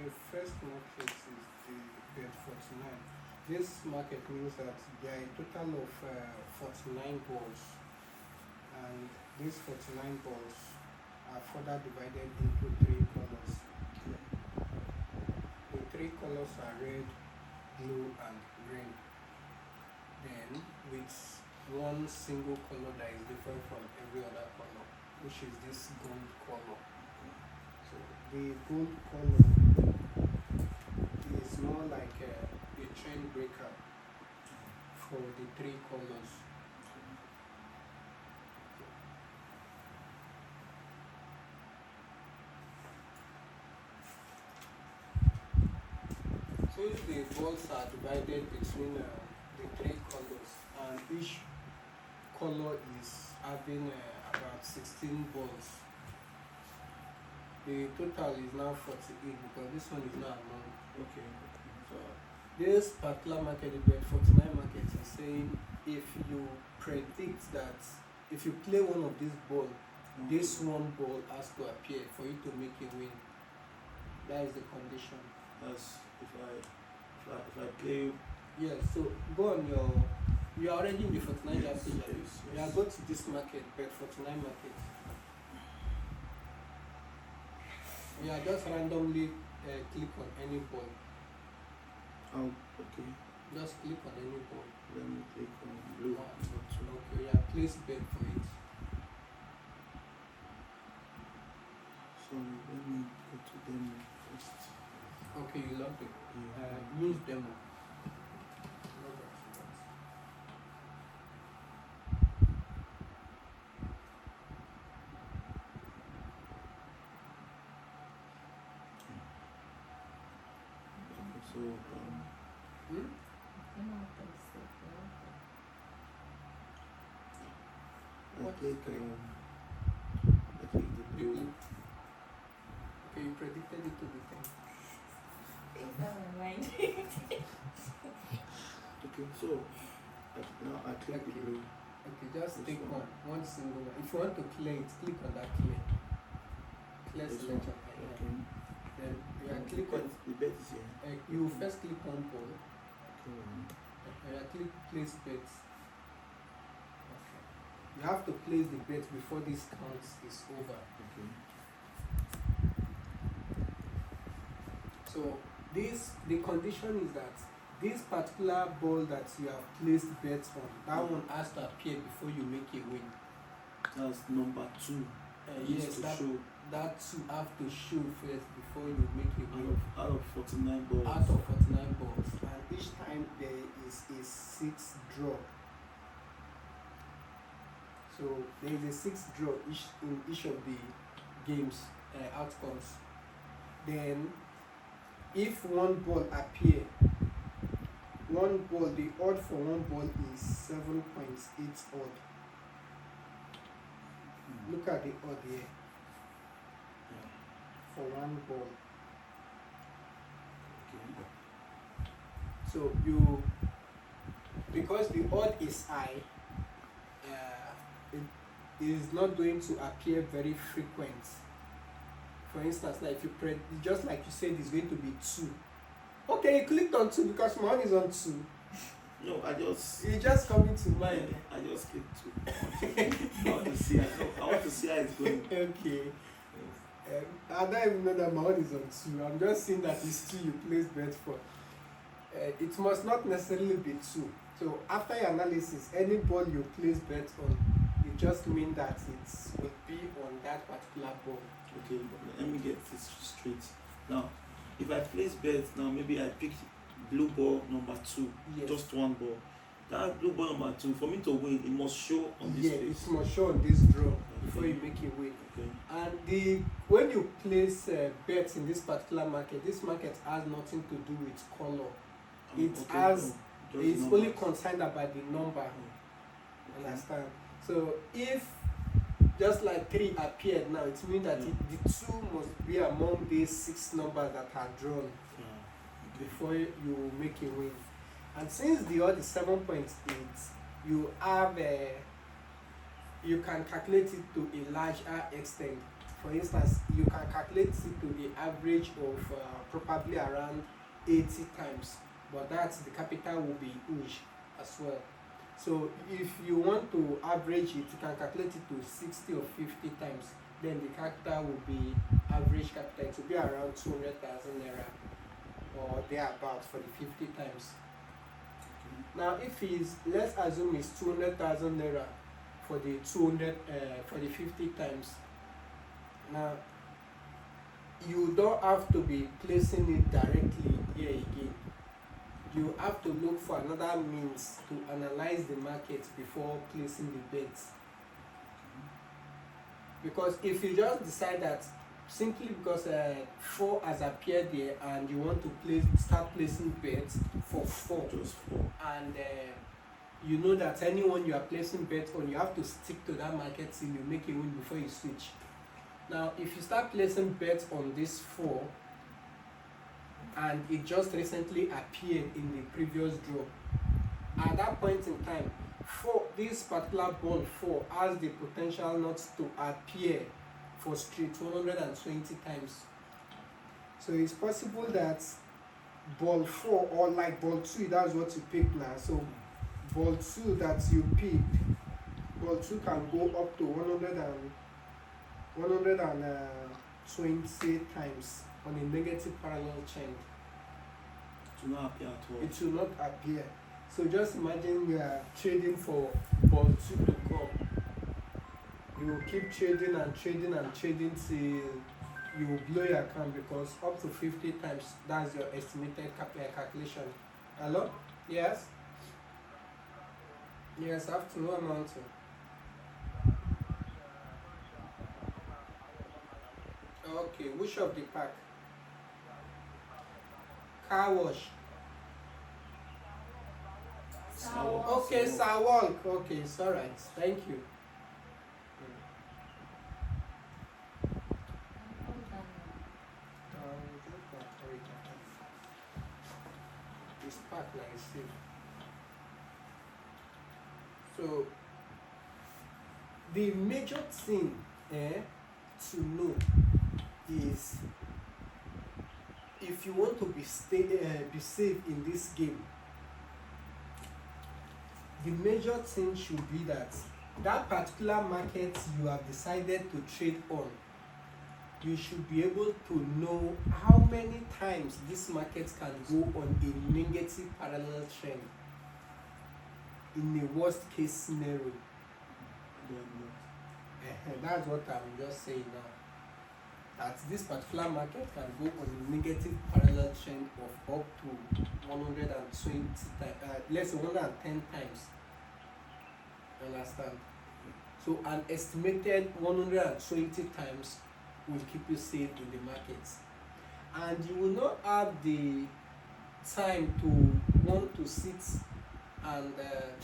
the first market is the Bet49. This market means that there are a total of 49 balls, and these 49 balls are further divided into three colors. The three colors are red, blue, and green. Then with one single color that is different from every other color, which is this gold color. So the gold color is more like a trend breaker for the three colors. Since the balls are divided between the three colors, and each color is having about 16 balls, the total is now 48 because this one is not among. Okay. So this particular market, the Bet49 market, is saying if you predict that if you play one of these balls, this one ball has to appear for you to make a win. That is the condition. That's if I play. Yes, so go on you are already in the 49 Yes, page. yes, You are go to this market, Bet49 market. You are just randomly click on any ball. Oh, okay. Just click on any ball. Let me click on blue. Okay, yeah, place bet for it. Sorry, let me go to demo first. Okay, you love it. Yeah. Use demo. Okay, so I click the blue. Okay, you predicted it to be 10. Okay, so now I click the blue. Okay, just This take one. one single one. If you want to clear it, click on that clear. Clear This selection. one. Okay. Then you And click on. the bet is here. You first click on ball. Okay. You click place bets. Okay. You have to place the bet before this count is over. Okay. So the condition is that this particular ball that you have placed bets on, that one has to appear before you make a win. That's number 2. Yes, to show that you have to show first before you make a win. out of 49 balls. Out of 49 balls, and each time there is a 6 draw. So there is a 6 draw in each of the games outcomes. Then, if one ball appear, the odd for one ball is 7.8 odd. Look at the odd here for one ball. Okay. So because the odd is high, it is not going to appear very frequent. For instance, like if you just like you said, it's going to be 2. Okay, you clicked on 2 because my one is on 2. No, It just coming to mind. I just clicked 2. I want to see how it's going. Okay. I don't even know that my one is on 2. I'm just seeing that it's 2 you place bet for. It must not necessarily be 2. So after your analysis, any ball you place bet on, it just means that it would be on that particular ball. Okay, let me get this straight. Now, if I place bet, now maybe I pick blue ball number 2, Yes. just one ball. That blue ball number 2, for me to win, it must show on this Yeah, page. it must show on this draw before you make a win. Okay. And when you place bets in this particular market, this market has nothing to do with color. It's only concerned about the number. Okay. Understand? So if just like 3 appeared now, it means that the 2 must be among these 6 numbers that are drawn before you make a win. And since the odd is 7.8, you can calculate it to a larger extent. For instance, you can calculate it to the average of probably around 80 times, but that's the capital will be huge as well. So if you want to average it, you can calculate it to 60 or 50 times, then the capital will be average capital, it will be around 200,000 naira or thereabouts for the 50 times. Now if it's, let's assume it's 200,000 naira for the 50 times. Now you don't have to be placing it directly here again. You have to look for another means to analyze the market before placing the bets. Because if you just decide that simply because 4 has appeared there and you want to start placing bets for 4, Just 4. and you know that anyone you are placing bets on, you have to stick to that market till you make a win before you switch. Now if you start placing bets on this 4 and it just recently appeared in the previous draw, at that point in time, this particular ball 4 has the potential not to appear for straight 120 times. So it's possible that ball 4, or like ball 2, that's what you pick now. So ball 2 that you pick, ball 2 can go up to 120 times on a negative parallel chain. To not appear at all. It will not appear. So just imagine you are trading for ball 2 to come. You will keep trading and trading and trading till you will blow your account, because up to 50 times, that's your estimated calculation. Hello? Yes? Yes, afternoon, Mountain. Okay, which of the pack? Car wash. Okay, Sawalk. Okay, it's alright. Thank you. This pack like this. So the major thing to know is, if you want to be safe in this game, the major thing should be that particular market you have decided to trade on, you should be able to know how many times this market can go on a negative parallel trend in a worst case scenario. That's what I'm just saying now. That this particular market can go on a negative parallel trend of up to 120 times, let's say 110 times. Understand? So an estimated 120 times will keep you safe in the markets, and you will not have the time to want to sit and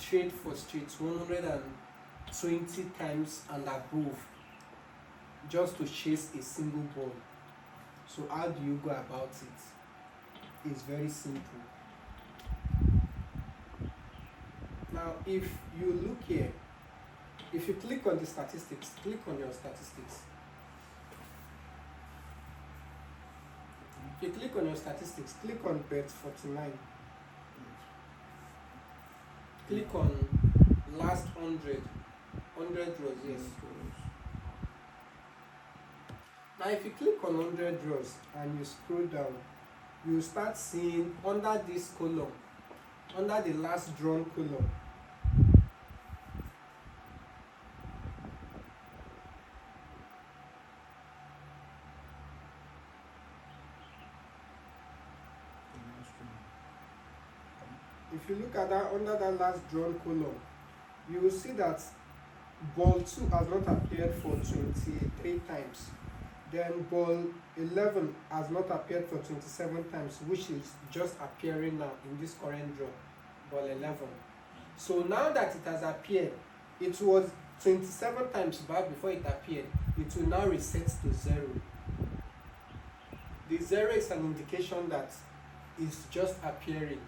trade for streets 120 times and above just to chase a single ball. So how do you go about it? It's very simple. Now if you look here, if you click on the statistics, click on your statistics. If you click on your statistics, click on Bet49. Click on last 100 draws, yes. Now if you click on 100 draws and you scroll down, you start seeing under this column, under the last drawn column, if you look at that, under that last drawn column, you will see that ball 2 has not appeared for 23 times. Then ball 11 has not appeared for 27 times, which is just appearing now in this current draw, ball 11. So now that it has appeared, it was 27 times back before it appeared. It will now reset to 0. The 0 is an indication that it's just appearing.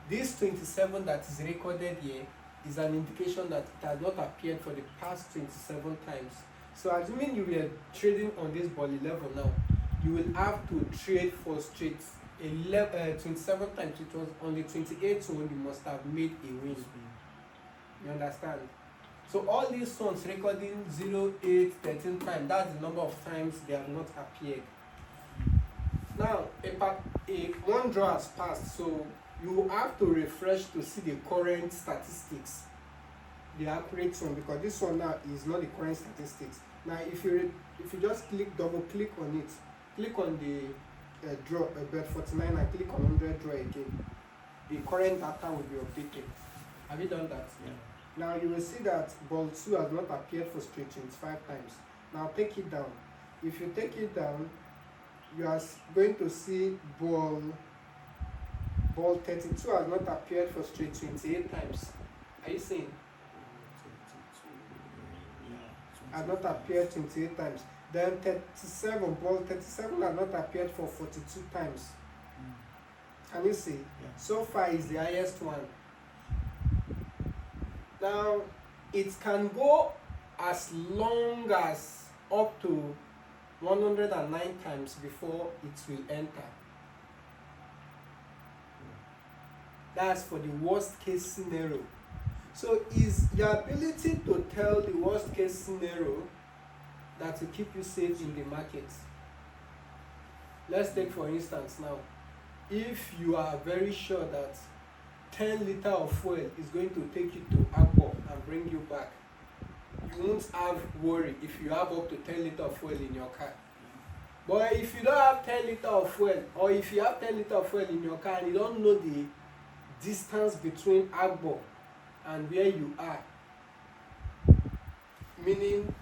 This 27 that is recorded here is an indication that it has not appeared for the past 27 times. So assuming you were trading on this volley level now, you will have to trade for straight 27 times. It was on the 28th one you must have made a win. You understand? So all these ones recording 0, 8, 13 times, that's the number of times they have not appeared. Now, one draw has passed, so you have to refresh to see the current statistics, the accurate one, because this one now is not the current statistics. Now, if you just double click on it, click on the draw Bet49 and click on 100 draw again, the current data will be updated. Have you done that? Yeah. Now you will see that ball 2 has not appeared for straight 25 times. Now take it down. If you take it down, you are going to see ball 32 has not appeared for straight 28 times. Are you seeing? Yeah. Has not appeared 28 times. Then ball 37 has not appeared for 42 times. Can you see? Yeah. So far is the highest one. Now, it can go as long as up to 109 times before it will enter. That's for the worst case scenario. So is your ability to tell the worst case scenario that will keep you safe in the market. Let's take for instance now, if you are very sure that 10 liters of fuel is going to take you to Akpo and bring you back, you won't have worry if you have up to 10 liters of fuel in your car. But if you don't have 10 liters of fuel, or if you have 10 liters of fuel in your car and you don't know the distance between Akpo and where you are, meaning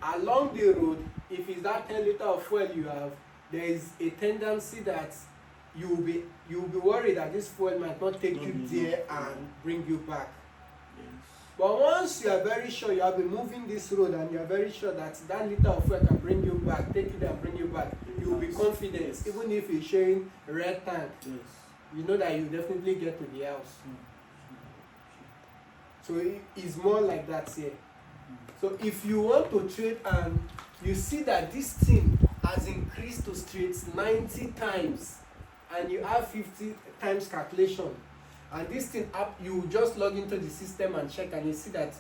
along the road, if it's that 10 liters of fuel you have, there is a tendency that you will be worried that this fuel might not take you there and bring you back. Yes. But once you are very sure you have been moving this road and you are very sure that that liter of fuel can bring you back, take you there and bring you back, you will be confident. Yes. Even if it's showing red tank, Yes. you know that you definitely get to the house. Mm. So it's more like that here. So if you want to trade and you see that this thing has increased to straight 90 times and you have 50 times calculation, and this thing up, you just log into the system and check and you see that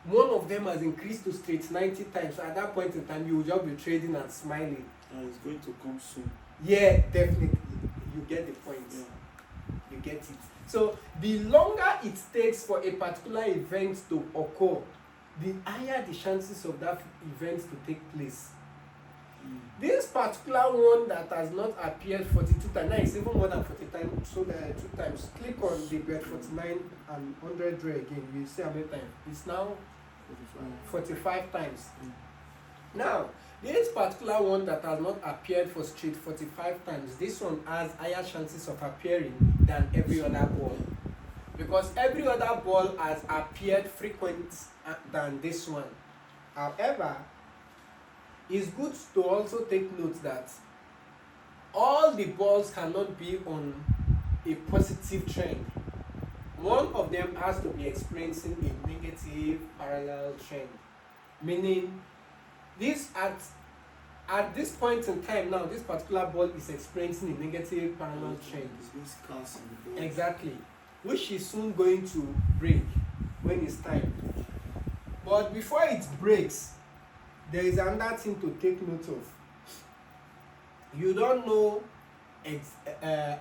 one of them has increased to straight 90 times. So at that point in time, you will just be trading and smiling. And it's going to come soon. Yeah, definitely. You get the point. Yeah. You get it. So the longer it takes for a particular event to occur, the higher the chances of that event to take place. This particular one that has not appeared 42 times, now it's even more than 40 times, so there are 2 times. Click on the Bet49 and 100 draw again, you see how many times. It's now 45 times. Now, this particular one that has not appeared for straight 45 times, this one has higher chances of appearing than every other ball. Because every other ball has appeared frequent than this one. However, it's good to also take note that all the balls cannot be on a positive trend. One of them has to be experiencing a negative parallel trend. Meaning, this at this point in time now, this particular ball is experiencing a negative parallel trend. It's being scarce on the ball. Exactly. Which is soon going to break when it's time. But before it breaks, there is another thing to take note of. You don't know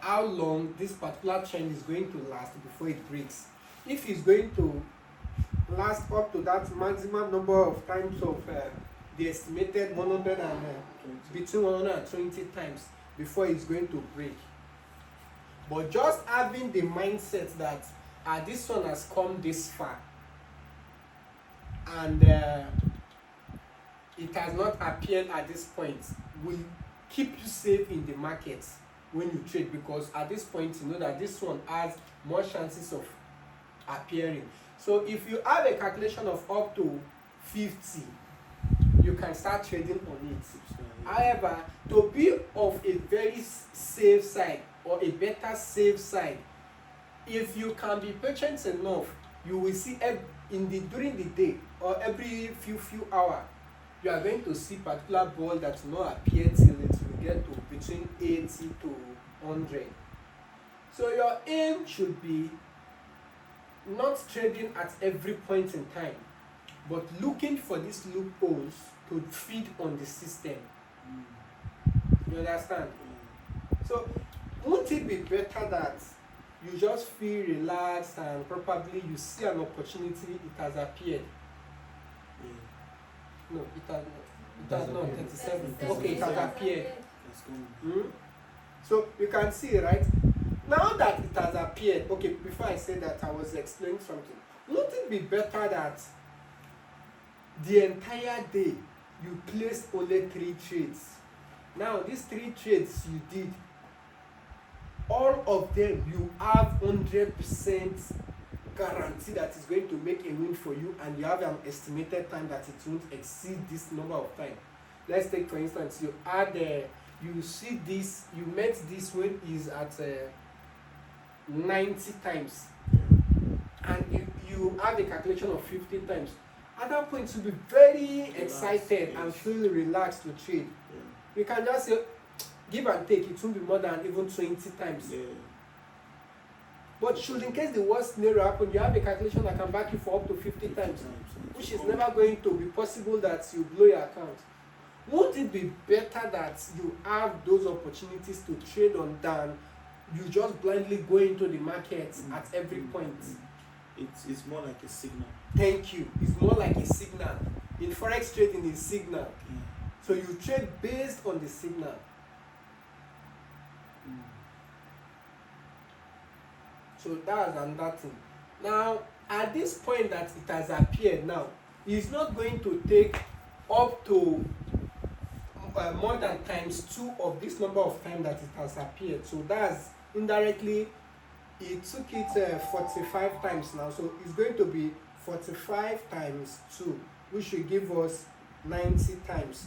how long this particular trend is going to last before it breaks. If it's going to last up to that maximum number of times of the estimated 100 and between 120 times before it's going to break. But just having the mindset that this one has come this far and it has not appeared at this point will keep you safe in the market when you trade, because at this point you know that this one has more chances of appearing. So if you have a calculation of up to 50, you can start trading on it. However, to be of a very safe side or a better safe side, if you can be patient enough, you will see during the day or every few hours you are going to see particular ball that will not appear till it will get to between 80 to 100. So your aim should be not trading at every point in time, but looking for these loopholes to feed on the system. You understand? So won't it be better that you just feel relaxed and probably you see an opportunity, it has appeared? No, it has not. 37. Okay, it has appeared. So you can see, right? Now that it has appeared, okay, before I say that, I was explaining something. Wouldn't it be better that the entire day you placed only 3 trades? Now, these 3 trades you did, all of them you have 100% guarantee that it's going to make a win for you, and you have an estimated time that it won't exceed this number of time. Let's take for instance, you add you see this, you met this when is at 90 times, and you have a calculation of 50 times. At that point you'll be very excited and feel relaxed to trade. You can just say give and take, it won't be more than even 20 times. But should in case the worst scenario happen, you have a calculation that can back you for up to 50 times, which is never going to be possible that you blow your account. Won't it be better that you have those opportunities to trade on than you just blindly go into the market at every point? It's more like a signal. Thank you. It's more like a signal. In forex trading, is signal. So you trade based on the signal. So that's another thing. Now, at this point that it has appeared now, it's not going to take up to more than ×2 of this number of time that it has appeared. So that's indirectly, it took it 45 times now. So it's going to be 45 times 2, which will give us 90 times.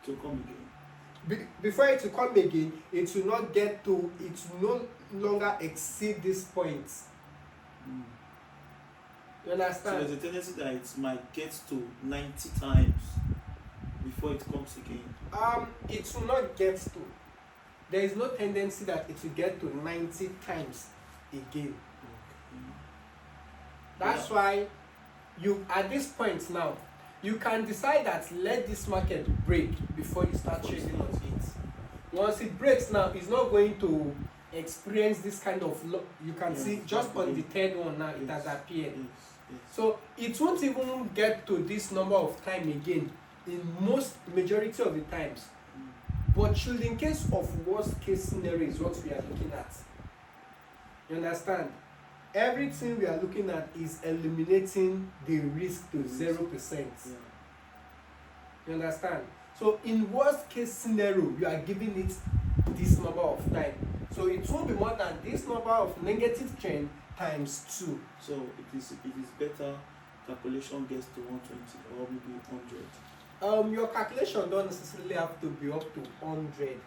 To come again. Before it to come again, it will not get to, it will no longer exceed this point. You understand? So there's a tendency that it might get to 90 times before it comes again. It will not get to. There is no tendency that it will get to 90 times again. That's why you, at this point now, you can decide that let this market break before you start trading on it. Once it breaks now, it's not going to experience this kind of you can see just on the third one now, it has appeared. So it won't even get to this number of time again in most majority of the times. But should in case of worst case scenario is what we are looking at. You understand? Everything we are looking at is eliminating the risk to 0%. You understand? So in worst case scenario, you are giving it this number of time. So it won't be more than this number of negative trend times 2. So it is better calculation gets to 120 or maybe 100. Your calculation don't necessarily have to be up to 100.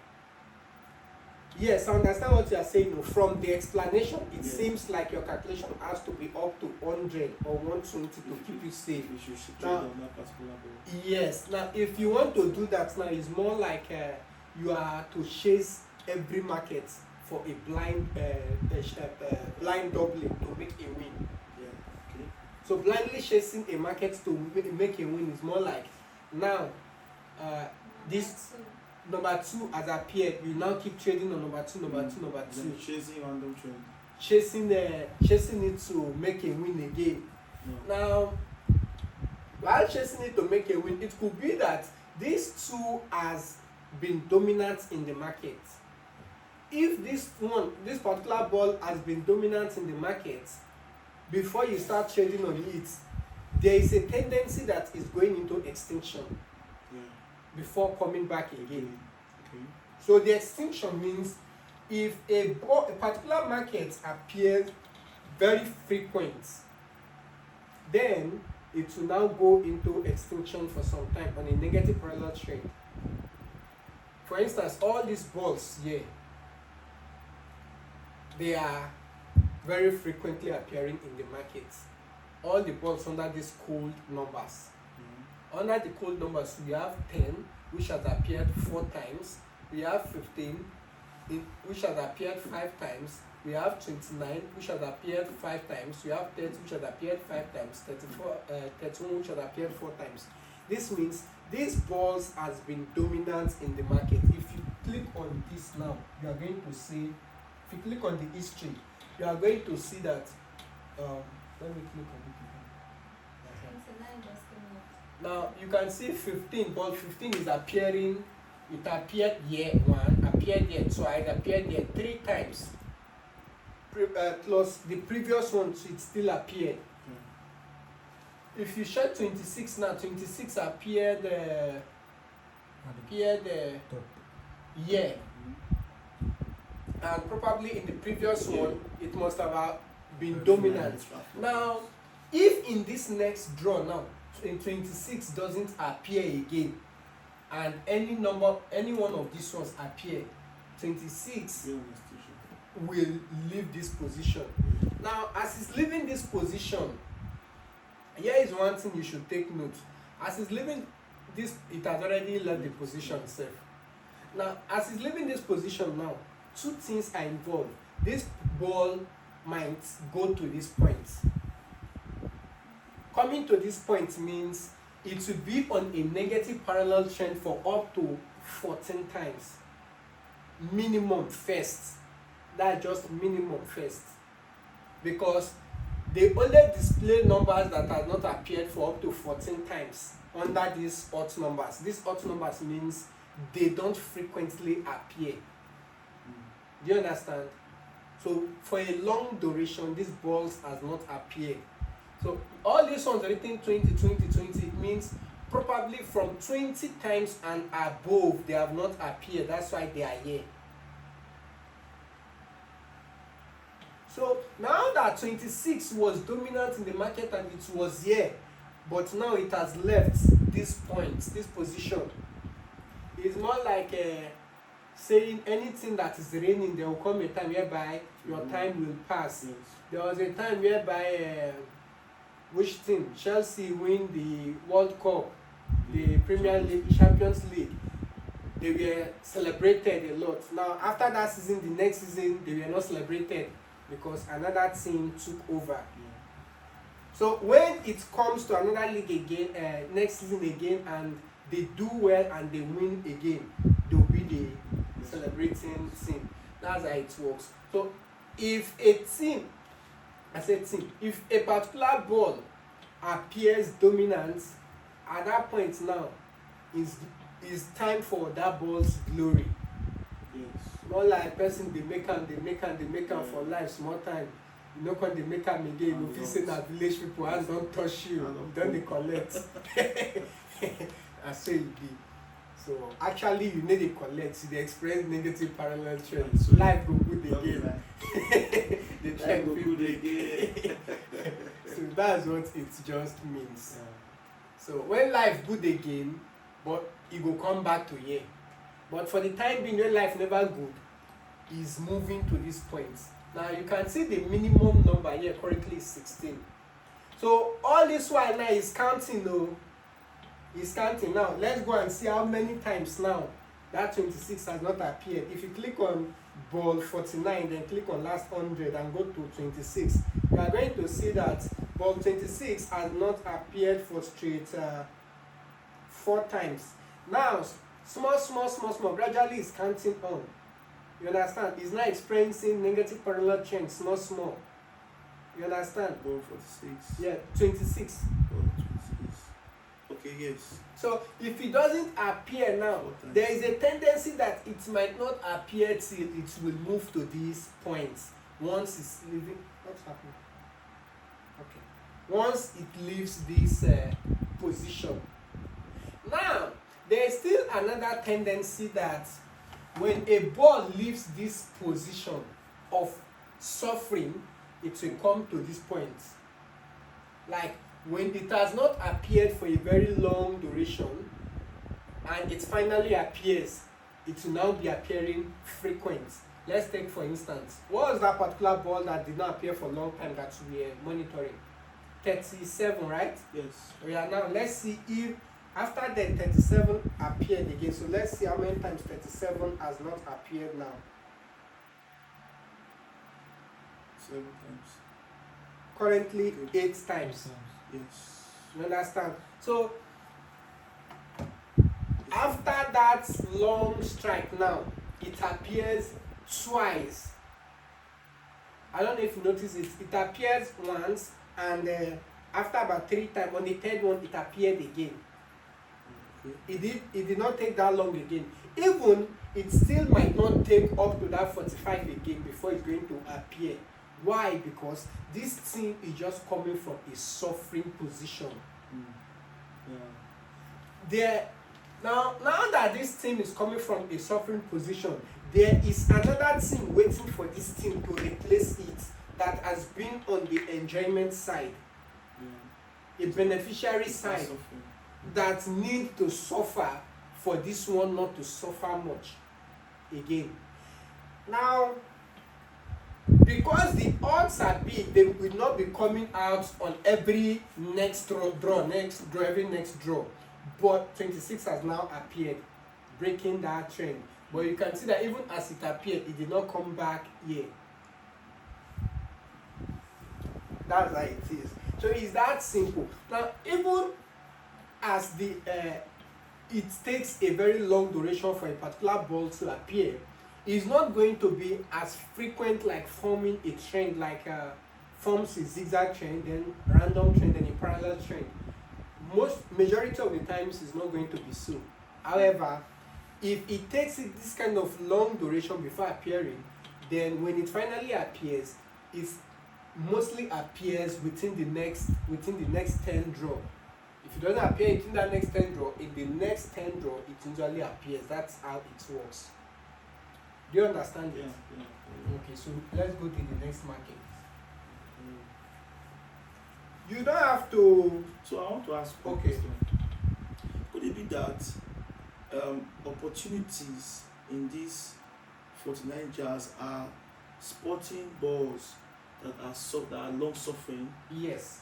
Yes, I understand what you are saying. From the explanation, it seems like your calculation has to be up to 100 or 120 to keep you safe. You should trade on that particular ball. Yes. Now, if you want to do that now, it's more like you are to chase every market for a blind blind doubling to make a win. So blindly chasing a market to make a win is more like now this number 2 has appeared. You now keep trading on number 2, number 2, number 2. Chasing random trend. Chasing it to make a win again. Now, while chasing it to make a win, it could be that this 2 has been dominant in the market. If this particular ball has been dominant in the market, before you start trading on it, there is a tendency that is going into extinction before coming back again. So the extinction means if a particular market appears very frequent, then it will now go into extinction for some time on a negative parallel trend. For instance, all these balls here, they are very frequently appearing in the market. all the balls under these cold numbers. Mm. Under the cold numbers, we have 10, which has appeared 4 times. We have 15, which has appeared 5 times. We have 29, which has appeared 5 times. We have 30, which has appeared 5 times. 31, which has appeared 4 times. This means these balls has been dominant in the market. If you click on this now, you are going to see, if you click on the history, you are going to see that, let me click on it again. 29 just came up. Now you can see 15, ball 15 is appearing, it appeared here 1, appeared here twice, appeared here 3 times. Plus the previous one, so it still appeared. If you check 26 now, 26 appeared here, and probably in the previous one it must have been dominant. Now, if in this next draw now, in 26 doesn't appear again, and any one of these ones appear, 26 will leave this position. Now, as it's leaving this position, here is one thing you should take note. As it's leaving this, it has already left the position itself. Now, as it's leaving this position now, 2 things are involved. This ball might go to this point. Coming to this point means it will be on a negative parallel trend for up to 14 times. Minimum first. That's just minimum first. Because they only display numbers that have not appeared for up to 14 times under these odd numbers. These odd numbers means they don't frequently appear. Do you understand? So for a long duration, these balls has not appeared. So all these ones written 20, 20, 20, it means probably from 20 times and above they have not appeared. That's why they are here. So now that 26 was dominant in the market and it was here, but now it has left this point, this position. It's more like saying anything that is raining, there will come a time whereby your time will pass. Yes. There was a time whereby which team? Chelsea win the World Cup, the Premier League, Champions League. They were celebrated a lot. Now after that season, the next season they were not celebrated because another team took over. Yeah. So when it comes to another league again, next season again, and they do well and they win again, they'll be the celebrating team. That's how it works. So if a team, if a particular ball appears dominant, at that point now is time for that ball's glory. Yes. Not like person they make am for life small time. You know when they make am again, you feel say na village people hands don touch you, don dey collect. Na so e be. So actually you no dey collect, you dey experience negative parallel trend. So life go good again. The Life trend go fit good break. again. So that's what it just means. Yeah. So when life good again, but e go come back to here. But for the time being, when life never good, is moving to this point. Now you can see the minimum number here currently is 16. So all this while now is counting though. Is counting now. Let's go and see how many times now that 26 has not appeared. If you click on ball 49, then click on last 100 and go to 26, you are going to see that ball 26 has not appeared for straight 4 times. Now small, gradually it's counting on. You understand? It's not experiencing negative parallel change, small. You understand? Ball 46. Yeah, 26. Ball 26. Okay, yes. So if it doesn't appear now, there is a tendency that it might not appear till it will move to these points. Once it's leaving, what's happening? Okay. Once it leaves this position. Now, there is still another tendency that when a ball leaves this position of suffering, it will come to this point. Like when it has not appeared for a very long duration and it finally appears, it will now be appearing frequent. Let's take for instance, what was that particular ball that did not appear for a long time that we were monitoring? 37, right? Yes. Yeah, now let's see if after the 37 appeared again. So let's see how many times 37 has not appeared now. 7 times. Currently Okay. 8 times. Yes. You understand? So after that long strike now, it appears twice. I don't know if you notice it. It appears once, and after about 3 times, on the third one, it appeared again. Okay. It did not take that long again. Even it still might not take up to that 45 again before it's going to appear. Why? Because this thing is just coming from a suffering position. Yeah. Now that this thing is coming from a suffering position, there is another thing waiting for this thing to replace it that has been on the enjoyment side, Yeah. a beneficiary It's side suffering. that need to suffer for this one not to suffer much again. Now, because the odds are big, they will not be coming out on every next draw, every next draw. But 26 has now appeared, breaking that trend. But you can see that even as it appeared, it did not come back here. That's how it is. So it's that simple. Now, even as it takes a very long duration for a particular ball to appear, it's not going to be as frequent like forming a trend, like forms a zigzag trend, then random trend, then a parallel trend. Majority of the times it's not going to be so. However, if it takes this kind of long duration before appearing, then when it finally appears, it mostly appears within the next 10 draw. If it doesn't appear within that next 10 draw, in the next 10 draw it usually appears. That's how it works. Do you understand it? Yeah. Okay, so let's go to the next market. You don't have to. So I want to ask one Okay. question. Could it be that opportunities in these 49 jars are sporting balls that are long suffering? Yes,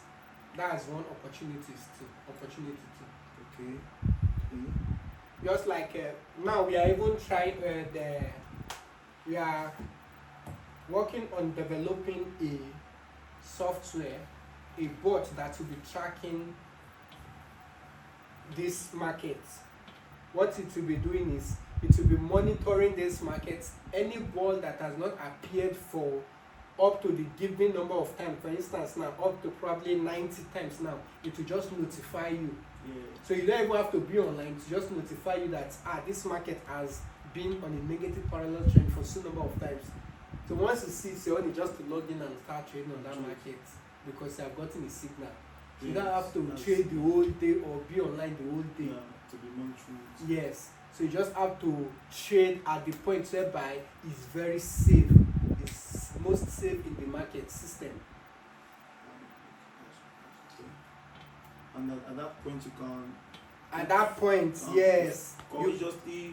that's one opportunity too. Okay. Just like now we are even trying we are working on developing a software, a bot that will be tracking this market. What it will be doing is it will be monitoring this market. Any ball that has not appeared for up to the given number of times, for instance now up to probably 90 times now, it will just notify you. Yeah. So you don't even have to be online to just notify you that this market has been on a negative parallel trend for so number of times. So once you see it, you only just to log in and start trading on that market because you have gotten a signal. So you don't have to trade the whole day or be online the whole day. Yeah, to be monitoring. Yes. So you just have to trade at the point whereby it's very safe. It's most safe in the market system. And at that point you can. At that point, yes. Courageously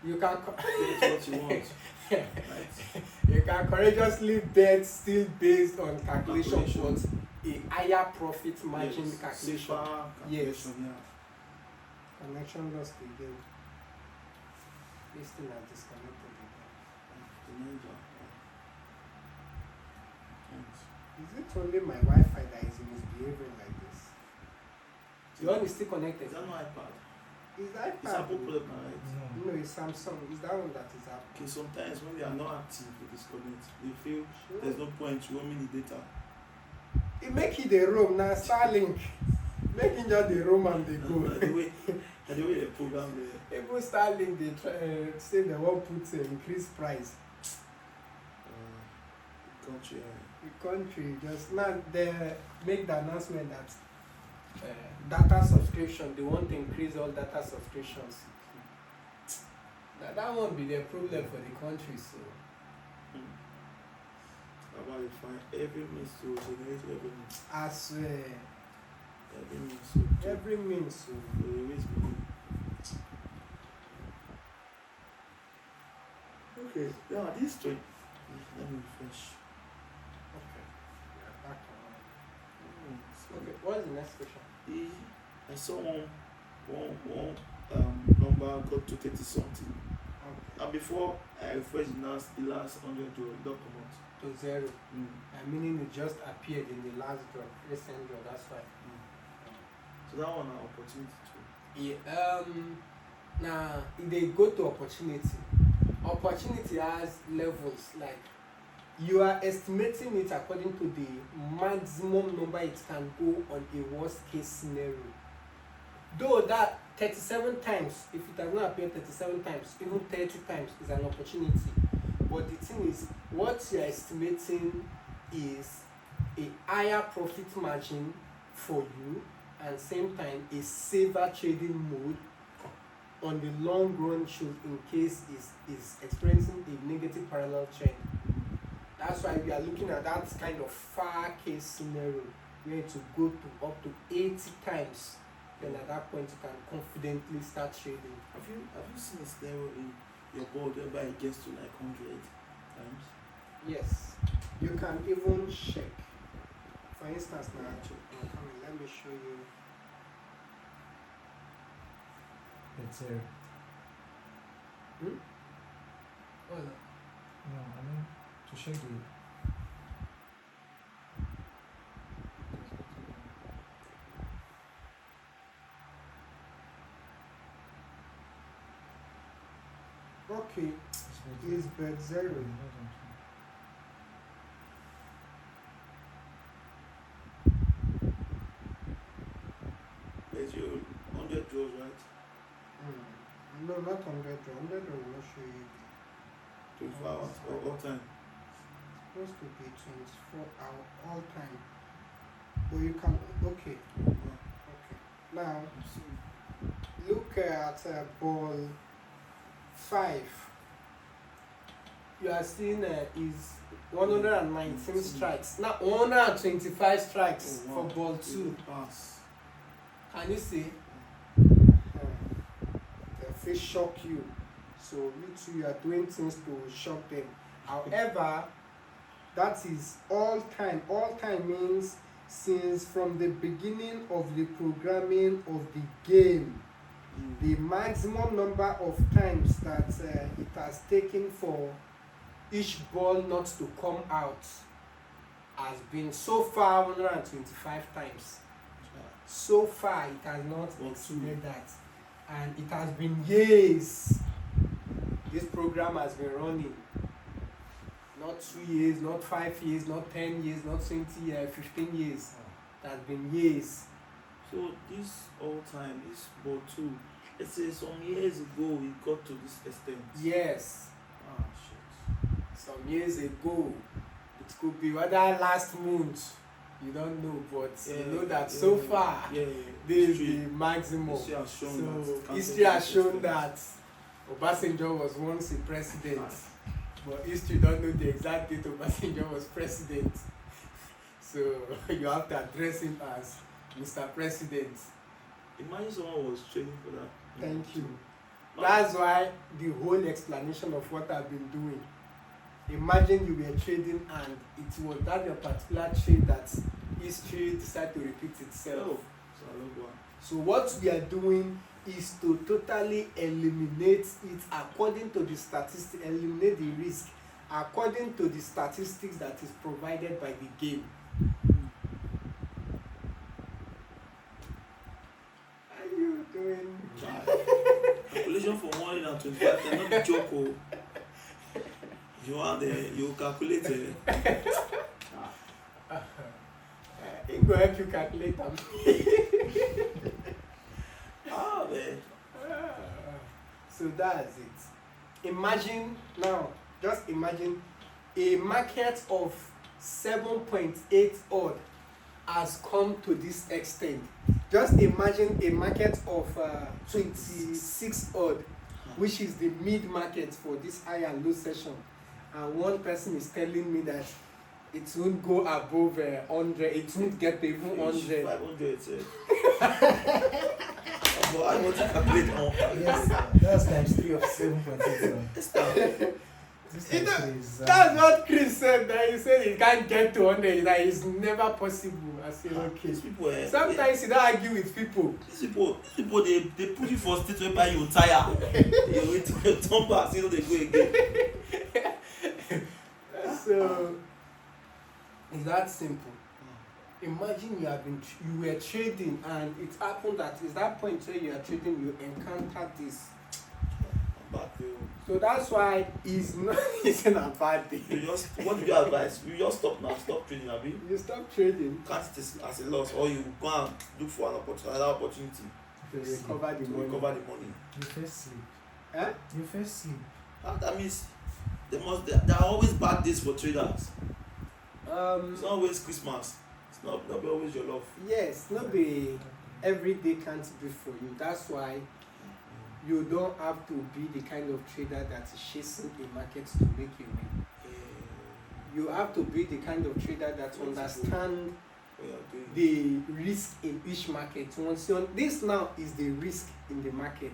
You can get what you want. Right? You can courageously bet still based on calculation, but a higher profit margin calculation. Safer Yes. calculation, yeah. Connection lost again. This thing has disconnected again. Is it only my Wi-Fi that is misbehaving like this? The one is still connected. Is that no iPad? Is that It's Apple product, right? No, it's Samsung. Is that one that is Apple? Okay, sometimes when they are not active with disconnect, they feel there's no point roaming the data. It make it a roam now, Starlink. Making just the roam and they go. The way they program the Even Starlink, they try say they want put increased price. country. The country just now they make the announcement that data subscription, they want to increase all data subscriptions. That won't be the problem for the country. So About it find every means to generate revenue. I swear, Every means to every means. So raise money. Okay, yeah, this story. Let me refresh. okay, we are back on. Oh, Okay, what's the next question? I saw one number got to 30 something. Okay. And before I refreshed the last 100 draw, it don't come out. To zero. Meaning it just appeared in the last draw, recent draw, that's why. So that one an opportunity too. Yeah, now if they go to opportunity has levels. Like you are estimating it according to the maximum number it can go on a worst case scenario. Though that 37 times, if it has not appeared 37 times, even 30 times is an opportunity. But the thing is, what you are estimating is a higher profit margin for you, and same time a safer trading mode on the long run should in case is experiencing a negative parallel trend. That's why we are looking at that kind of far case scenario where to go to up to 80 times. Then at that point you can confidently start trading. Have you seen a scenario in your board whereby it gets to like 100 times? Yes, you can even check. For instance, now let me show you. It's here. Oh, no. No, I mean to check the. Okay, is Bet0. There's your 100 draws, right? No, not 100. 100 will not show you. 24 hours or all time. It's supposed to be 24 hour all time. But you can. Okay. Now look at ball 5. You are seeing is 119 strikes. Now 125 strikes for ball 2. Pass. Can you see? The fish shock you. So you too, you are doing things to shock them. However, that is all time. All time means since from the beginning of the programming of the game. The maximum number of times that it has taken for each ball not to come out has been so far 125 times. So far it has not exceeded that, and it has been years this program has been running. Not 2 years, not 5 years, not 10 years, not 20 years, 15 years. It has been years. So this all time, this ball 2, let's say some years ago it got to this extent. Yes. Ah shit. Some years ago, it could be whether last month, you don't know, but you know that so far this is the maximum. History has shown so that history has shown that Obasanjo was once a president, but history don't know the exact date Obasanjo was president. So you have to address him as Mr. President. Imagine someone was training for that. Thank you. That's why the whole explanation of what I've been doing. Imagine you were trading and it was that your particular trade that history decided to repeat itself. So what we are doing is to totally eliminate it according to the statistics, eliminate the risk according to the statistics that is provided by the game. How are you doing? Calculation for 125, they're not joke. Oh. You are there, you calculate it. It will help you calculate them. Man. So that's it. Imagine now, just imagine a market of 7.8 odd has come to this extent. Just imagine a market of 26 odd, which is the mid market for this high and low session. And one person is telling me that it won't go above 100, it won't get even 100. 500, but I want to calculate on. Yes, that's times 3 of 7.8. This You like know, craze. that's what Chris said. That he said he can't get to 100. That is never possible. I said okay. These people, Sometimes you don't argue with people. these people, they put you for state whereby you tire. You wait to turn back, you know they go again. So it's that simple. Imagine you were trading and it happened that is that point where you are trading you encountered this. I'm back there. So that's why it's not it's not a bad thing. What do you advise? You just stop now, stop trading, abi. You stop trading Can't it as a loss, or you go and look for another opportunity to recover the to money. recover the money. You first sleep. Eh? You first sleep. That means there are always bad days for traders. It's not always Christmas. It's not always your love. Yes, not be every day can't be for you. That's why you don't have to be the kind of trader that is chasing a market to make you win. You have to be the kind of trader that understand the risk in each market. This now is the risk in the market.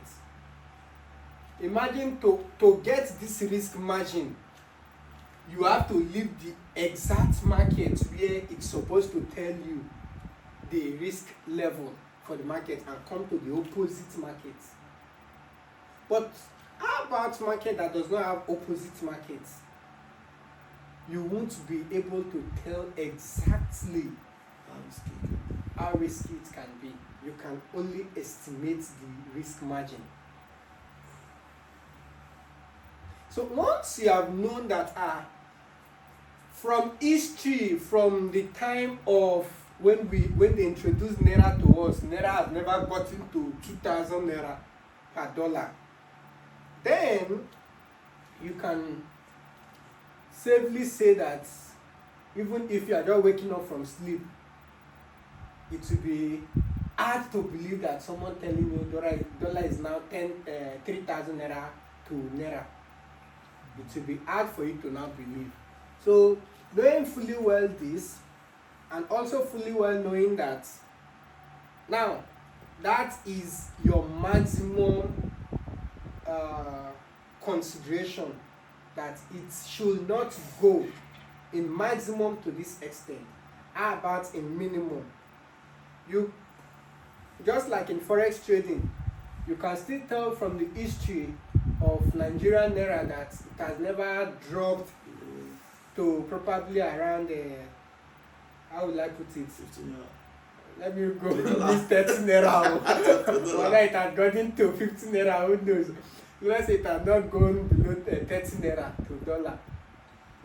Imagine to get this risk margin, you have to leave the exact market where it's supposed to tell you the risk level for the market and come to the opposite market. But how about market that does not have opposite markets? You won't be able to tell exactly how risky it can be. You can only estimate the risk margin. So once you have known that from history, from the time of when they introduced Naira to us, Naira has never gotten to 2,000 Naira per dollar. Then you can safely say that even if you are just waking up from sleep, it will be hard to believe that someone telling you dollar is now 3,000 Naira to Naira. It will be hard for you to now believe. So knowing fully well this, and also fully well knowing that now that is your maximum consideration, that it should not go in maximum to this extent. How about in minimum? You just like in forex trading, you can still tell from the history of Nigerian Naira that it has never dropped to probably around how will I put it? 15 Naira. Let me go this 30 Naira. Whether it had gotten to 15 Naira, who knows? Let's say it had not gone below 30 Naira to dollar.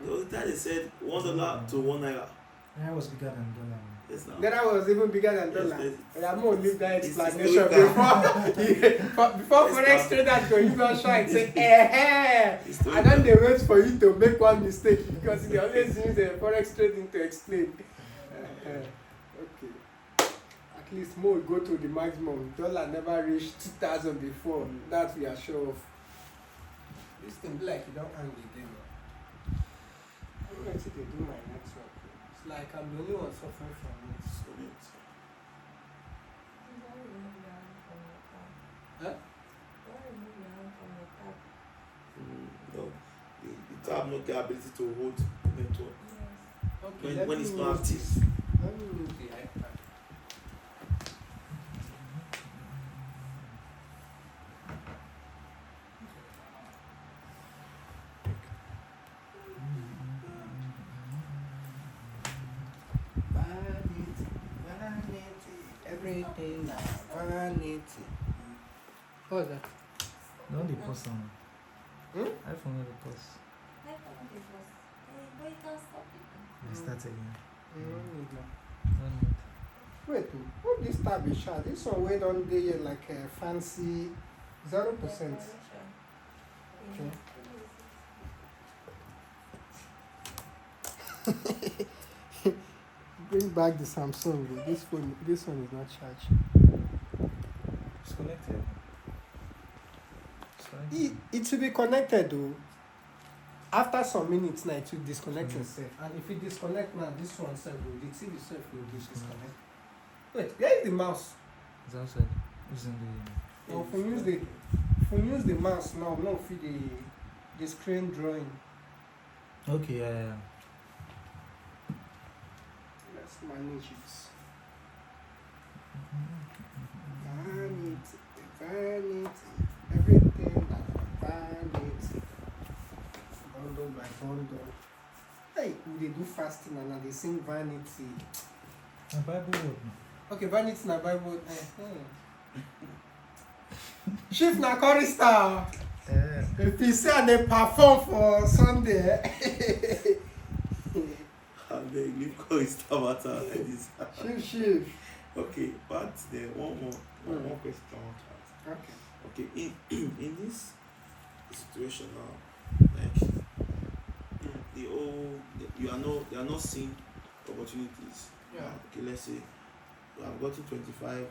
The other time they said $1 to $1. Naira was bigger than dollar. Yes, now. Naira was even bigger than dollar. Yes, I'm going to leave that it's explanation historical. before Yes, forex now. traders go use one shine and say, I don't dey wait for you to make one mistake because they always use forex trading to explain. Okay. At least more go to the maximum. Dollar never reached 2,000 before. That we are sure of. This thing be like you don't hang again. I don't know if they do my network. It's like I'm the only one suffering from it. Huh? No, the tab not the ability to hold network Okay, when it's not active. Let me move the iPad. Everything now, vanity. What was that? Don't dey pause am. iPhone no dey pause. Dey start again. No need. Wait, what this tab is sharp? This one wey don dey here like a fancy 0%. Bring back the Samsung. This one is not charged. It's connected. It's connected. It will be connected though. After some minutes now, it will disconnect itself. And if it disconnect now, this one self will, the TV self will disconnect. Wait, where is the mouse? It's outside. Using Now if we use the mouse now, not for the screen drawing. Okay, Let's manage it. Vanity, vanity, everything vanity. Bundle by bundle. Hey, they do fasting and they sing vanity. a Bible word. Okay, vanity na Bible. Chief na chorister. If you say they perform for Sunday. And they leave Christ matter like this. Chief. Okay, but there one more question I want to ask. Okay. Okay, in this situation now, like you are not seeing opportunities. Yeah. Okay, let's say you have gotten 25,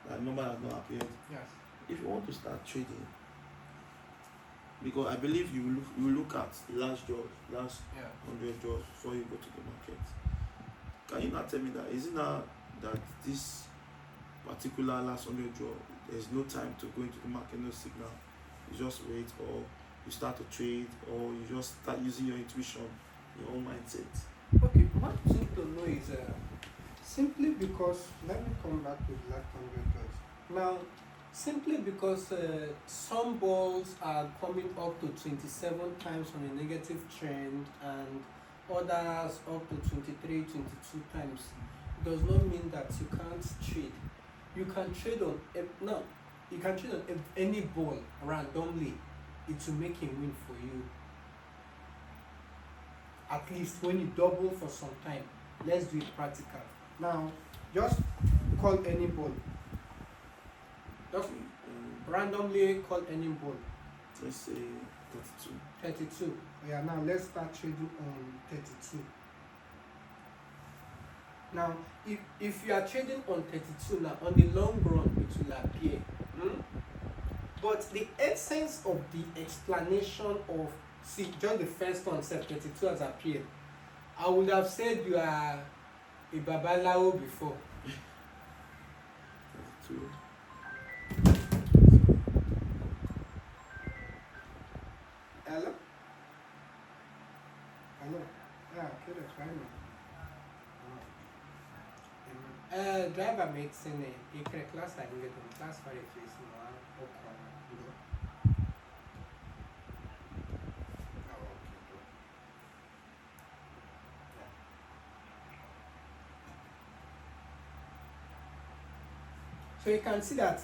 that number has not appeared. Yes. If you want to start trading, because I believe you will look at the last job, last 100 jobs before you go to the market. Can you not tell me that is it now that this particular last 100 job, there's no time to go into the market, no signal, you just wait, or you start to trade, or you just start using your intuition, your own mindset? Okay, one thing to know is simply because, let me come back to the last 100 jobs. Now, simply because some balls are coming up to 27 times on a negative trend and others up to 23, 22 times, does not mean that you can't trade. You can trade on you can trade on any ball randomly. It will make a win for you. At least when you double for some time. Let's do it practical. Now, just call any ball. Just randomly call any ball. Let's say 32. 32. Yeah, now let's start trading on 32. Now, if you are trading on 32 now, on the long run, it will appear. But the essence of the explanation of, see, just the first one, 32 has appeared. I would have said you are a Babalawo before. 32. Hello? Hello? Yeah, okay, that's fine. Driver medicine, class I didn't get class for a face now. So you can see that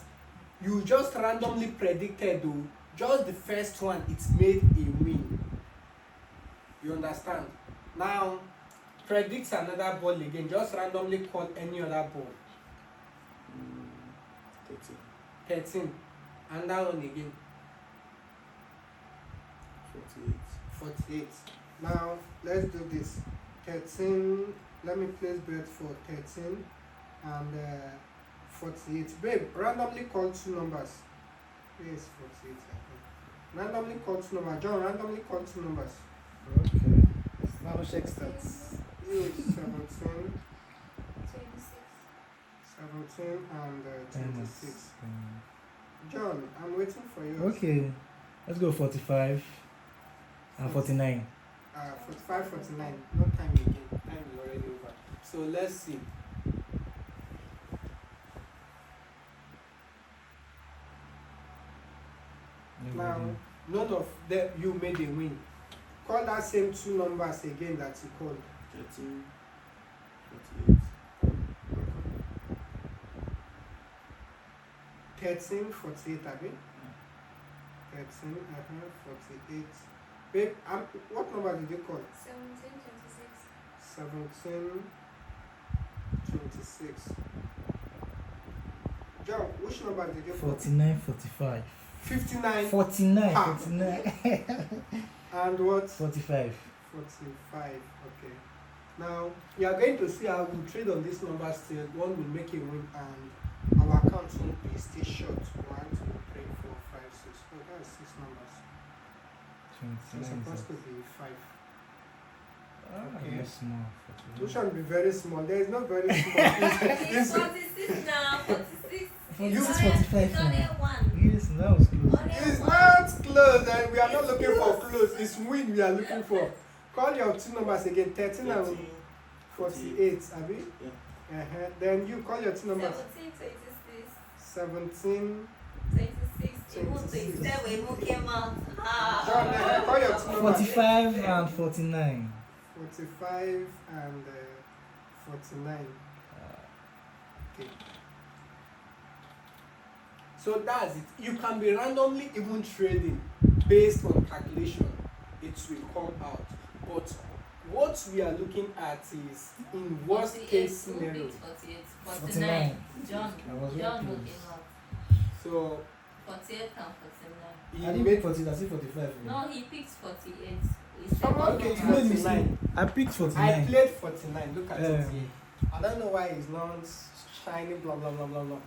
you just randomly predicted though, just the first one, it's made a win. You understand? Now, predict another ball again, just randomly call any other ball. 13. And that one again. 48. Now, let's do this. 13, let me place bet for 13 and 48. Babe, randomly call two numbers. Yes, 48. Randomly call two numbers. John, randomly call two numbers. Okay. Now check stats. 17 and 26. John, I'm waiting for you. Okay. Let's go 45 and 49. 45, 49. No time again. Time is already over. So let's see. Now, none of them you made a win. Call that same two numbers again that you called. 13, 48. 13, 48, Abby. 13, 48. Babe, what number did you call? 17, 26. John, which number did you call? 49, 45. 59. 49, Ah. 49. And what? 45. 45. Okay. Now, you are going to see how we trade on this number still. One will make a win and our account will be still short. 1, 2, 3, 4, 5, 6. Oh, that's 6 numbers. It's supposed to be 5. Okay. Very small. Which one will be very small? There is no very small. It's 46 now, 46. You It's 45 only now. one. Yes, that was close. It's not close, and we are not looking for close. It's win we are looking for. Call your two numbers again. 13 and 13, 48, Abi. Yeah. Then you call your two numbers. 17, 17. 26. Even 27 we even came out. John, call your two numbers. 45 and 49. 45 and 49. Okay. So that's it. You can be randomly even trading based on calculation. It will come out. But what we are looking at is in worst 48, case who scenario. picked 48? 49. John. I was very John close. looking up. So 48 and 49. he I didn't made pick 40, I said 45. No, he picked 48. He said someone no, picked no, no. 49. I picked I 49. played 49. Look at it Yeah. here. I don't know why it's not shiny, blah blah blah blah blah.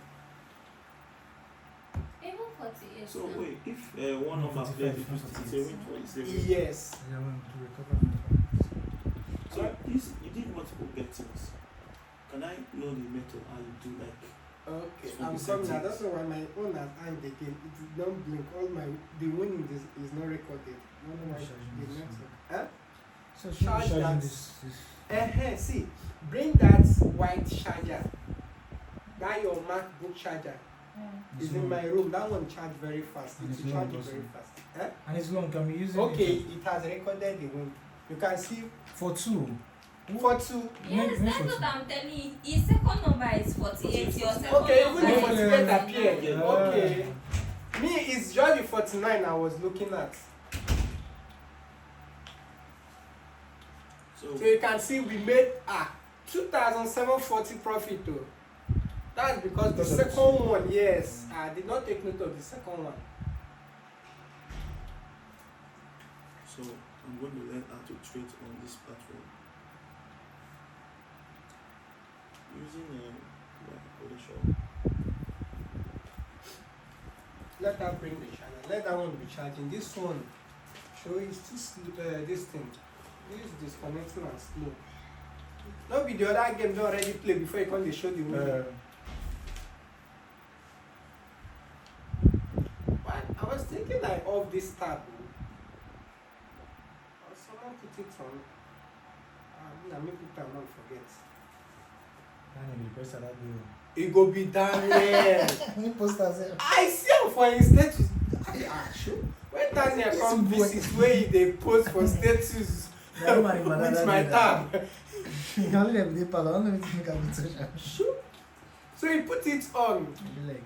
Even 48. So now. wait, if one No, number 45, plays not it's a 48. win for it's a win. Yes. I want to recover my points. So this you did multiple bettings. Can I know the method how you do like Okay, So I'm the coming now. settings. That's why my own has hanged again. It is not blink. All my the winning is not recorded. I don't know why Charging the this network. one. Huh? So Charge charging that. this. See, bring that white charger. That your MacBook charger It's is in long. my room. That one charge very fast. And It it's will long charge also. very fast. Huh? And it's long. Can we use it? Okay, it has recorded the win. You can see For two. for two. Yes, Make that's for what two. I'm telling you. His second number is 48. Your second Okay, number even the is 48 Yeah. appeared. Yeah. Okay. Me, it's just the 49 I was looking at. so So you can see we made 2,740 profit though. That's because the Because of the second one, yes, I did not take note of the second one. so I'm going to learn how to trade on this platform. Using calculation. Let that bring the channel. Let that one be charging. This one, show is too slow. This thing, this is disconnecting and slow. No be the other game don already play before you come dey show the winner. But I was thinking like off this tab. Or someone put it on. I make people not forget. And you press that bill. It go be Daniel. You post that. I see am for him status. Sure. When Daniel come visit where he dey post for status with my tab. You can only have the pal. I don't know if you can be social. Sure. So he put it on. Leg.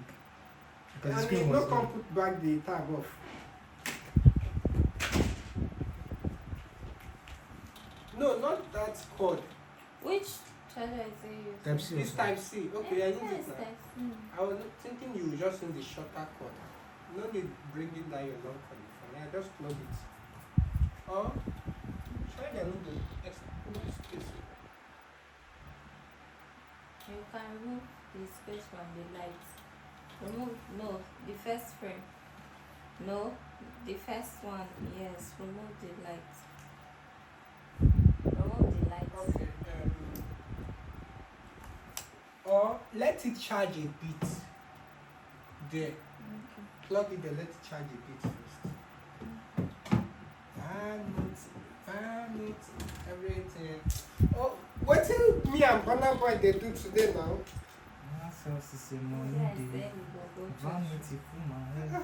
Because the And he screen no was come on. put back the tag off. No, not that cord. Which charger is it? Type C This also. type C. Okay, I use Yes, it now. Type C. I was thinking you would just use the shorter cord. No need bringing down your long cord for me. I just plug it. Or try the little extra space. You can remove the space from the light. No, the first frame. No, the first one. Yes, remove the light. Remove the light. Okay. Or let it charge a bit. There. Okay. Plug it there, let it charge a bit first. Fan it, everything. Oh, what till me and Burna Boy they do today now? Myself is a Yeah, money I day. said we go church. Vanity for my head.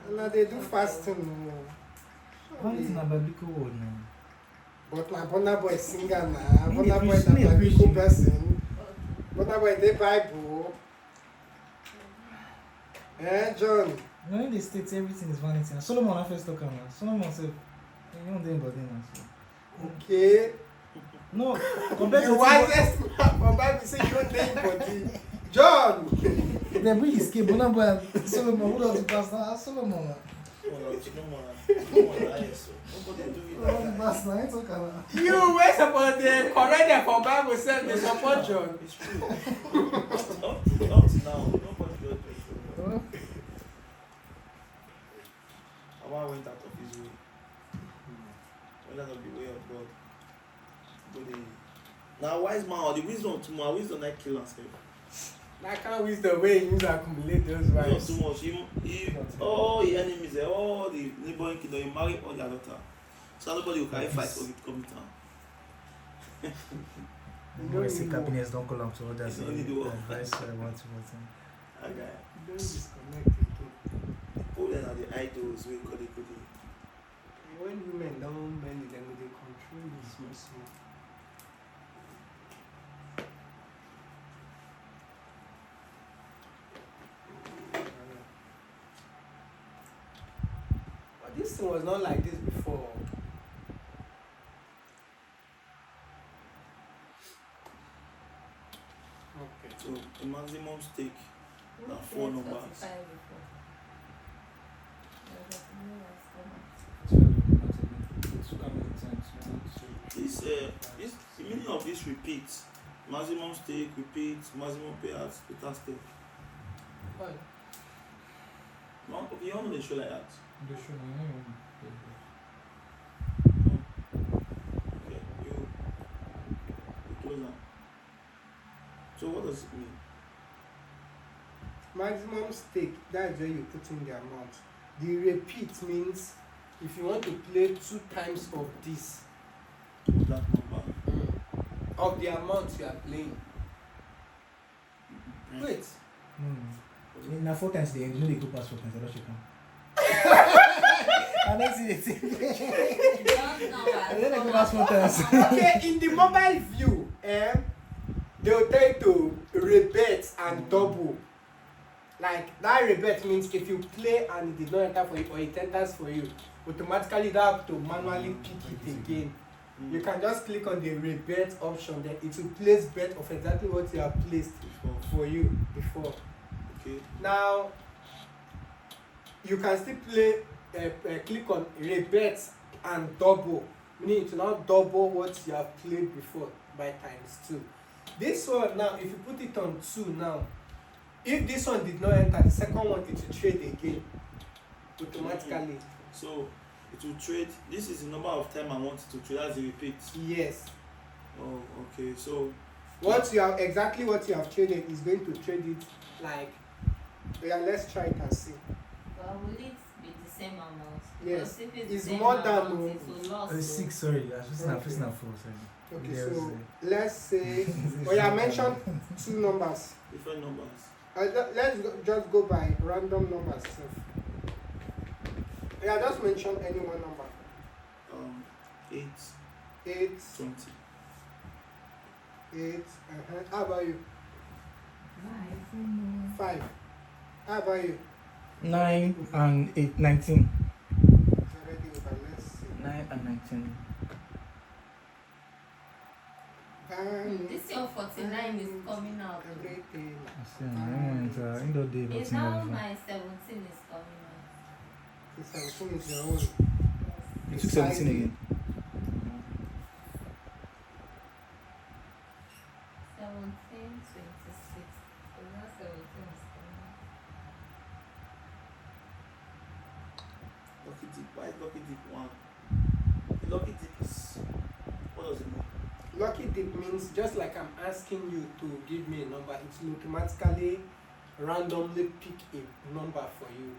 And now they do fasting. Vanity na biblical word now. But na Burna Boy singer na. Me Burna dey Boy preach, na me dey biblical preach. person. Okay. Burna Boy dey Bible. John. When they state everything is vanity, and Solomon na first talk am na. Solomon said, "You don't dey body na." So. Okay. No, compared The to wisest man for Bible say you don't dey body. John. they bring his cake, Burna Boy and Solomon. Who does the pastor? Ah, Solomon na. Nobody do it Oh, like the that. pastor, I ain't talk am na. You wait support the correct them for Bible said they support John. It's true. up to now, nobody does it. Oh. Abba went out of his way. Went out of the way of God. But now wise man or the wisdom too much, wisdom not kill himself. I can't wisdom way he use accumulate those Wisdom wives. too much. He all the enemies, all the neighboring kingdom, he married all their daughter. So nobody will carry fight for it coming down. When I say happiness, don't call up to others. You don't need to work. Advice what. Okay. Don't disconnect again. People then are the idols we call it good. When women don't bend it, then they control this small. But this thing was not like this before. Okay. So the maximum stake. Who Now, played 4 numbers. 45 before? There was no last number. This the meaning of this repeat. Maximum stake, repeat, maximum payouts, total stake. Why? No, okay, you all know they show like that. Okay, you close now. So what does it mean? Maximum stake, that's where you put in the amount. The repeat means if you want to play 2 times of this, That number. of the amount you are playing. Wait, Now 4 times they know they go past 4 times. I don't check them. I don't see the thing. I don't go past 4 times. okay, in the mobile view, they will tell you to rebate and double. Like that rebate means if you play and it did not enter for you or it enters for you, automatically you don't have to manually pick it again. You can just click on the rebate option, then it will place bet of exactly what you have placed for you before. Okay. Now you can still play click on rebate and double, meaning it will not double what you have played before by ×2. This one now, if you put it on 2 now, if this one did not enter, the second one it will trade again automatically. So it will trade. This is the number of time I want it to trade as a repeat. Yes. Oh, okay. So What you have exactly what you have traded is going to trade it like. Yeah, let's try it and see. But will it be the same amount? Yes. Because if it's It's the same more than amount, it will loss. 6, sorry. I was Okay. facing a 4, sorry. Okay, There's, so let's say. Oh yeah, mention 2 numbers. different numbers. Let's just go by random numbers. Yeah, just mention any one number. 8, 8, 20. 8. How about you? 5. How about you? 9 and 8, 19. It's already over. Let's see. 9 and 19. This year 49 is coming out. Everything. I see. I went end of day, but It's now my 17 is coming out. The 17 is your own. You took 17 again. 17, 26. So now 17 is coming out. Lucky dip. Why is lucky dip 1? The lucky dip is. What does it mean? Lucky dip means just like I'm asking you to give me a number, it will automatically randomly pick a number for you,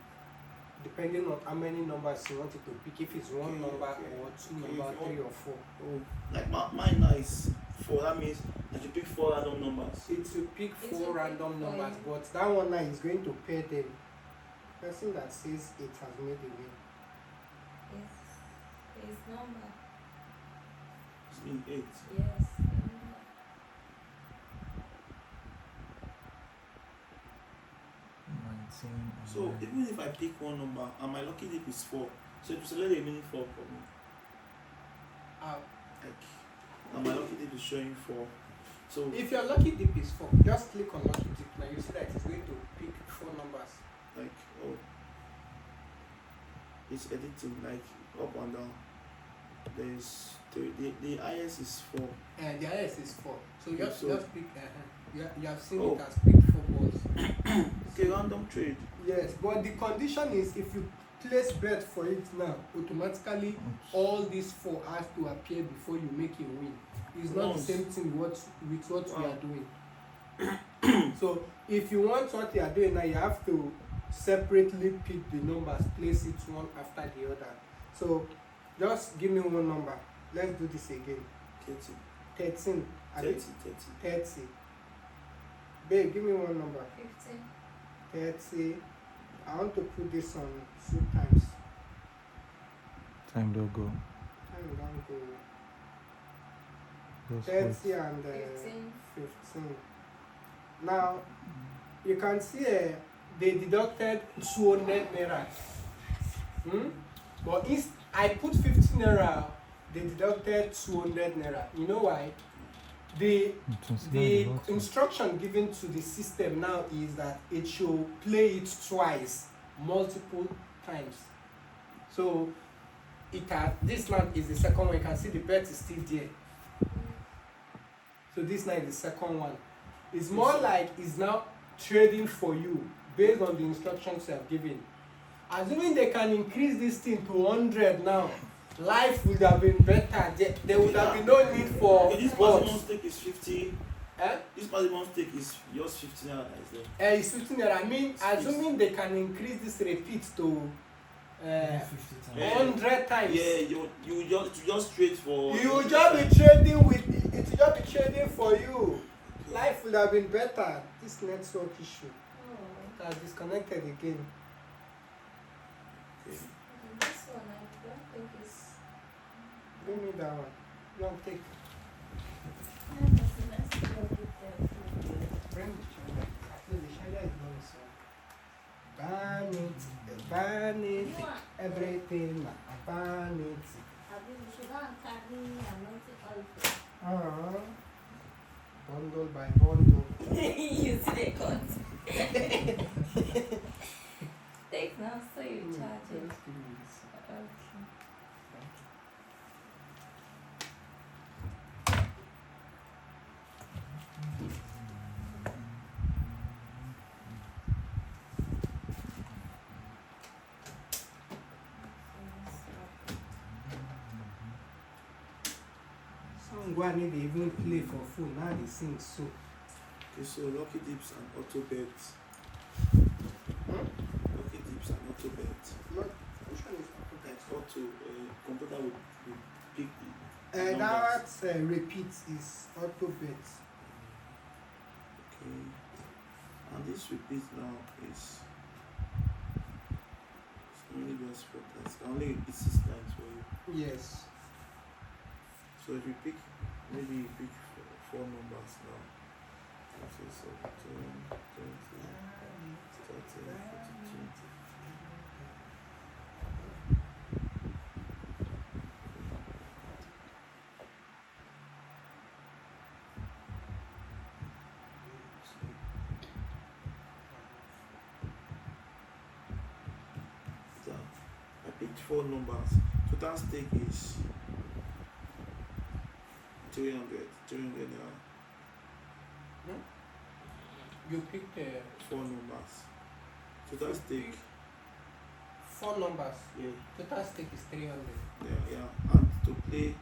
depending on how many numbers you want it to pick. If it's 1 Okay, number okay. or 2 Okay, number, if you 3 or 4. Oh, like mine now is 4. That means I should pick 4 random numbers. It will pick It 4 will pick random for numbers, you. but that one now is going to pair them. Person that says it has made a win. His number. It's mean 8. Yes. So even if I pick 1 number and my lucky dip is 4, so it will select a meaning 4 for me. Like, and my lucky dip is showing 4. So If your lucky dip is 4, just click on lucky dip. Now you see that it's going to pick 4 numbers. like, oh, it's editing like up and down. There's 3. The highest is 4. And the highest is 4. So Okay, just pick. You have seen Oh. it as picked 4 balls. Okay, random trade. Yes, but the condition is if you place bet for it now, automatically all these 4 has to appear before you make a win. It's not the same thing with what we are doing. So if you want what you are doing now, you have to separately pick the numbers, place it one after the other. So Just give me one number. Let's do this again. 30. 13. 30. Abi? 30. 30. Babe, give me one number. 50. 30. I want to put this on 2 times. Time don't go. Time don't go. Just 30 and 15. 15. Now, you can see they deducted 200 naira. But I put 15 naira, they deducted 200 naira. You know why? The instruction given to the system now is that it should play it twice, multiple times. So this now is the second one. You can see the bet is still there. So this now is the second one. It's more like it's now trading for you based on the instructions you have given. Assuming they can increase this thing to 100 now, life would have been better. There would have been no need for Okay, this maximum stake is 50. Eh? This maximum stake is just 15 naira. Is there? It's 15 naira. I mean, assuming they can increase this repeat to 50 times. 100 times. Yeah, you just trade for. You will just be trading with it. Will just be trading for you. Life would have been better. This network issue Oh. has disconnected again. Okay. This one I don't think is. Give me that one. Long take. Let's go with the food. Bring the charger. The charger is going so. Ban it, You want- everything. Ban it. Abi, we should go and carry anointing oil for Bundle by bundle. you see the cut. Take now, so you charge it. Just give me this. Okay. Some guy need to even play for full. Now they sing so. Okay, so lucky dips and auto bets. Lucky dips and auto bets. Not, which one is okay? Auto computer will pick the numbers. That repeat is auto bet. Okay. And this repeat now is it's only just 4 times. Can only repeat 6 times for you. Yes. So if you pick, maybe you pick 4 numbers now. Okay, so 10, 20, 30, 42. So I picked 4 numbers. Total stake is 300 naira. You picked 4 numbers. Total stake, 4 numbers. yeah, Total stake is 300. yeah, and to play,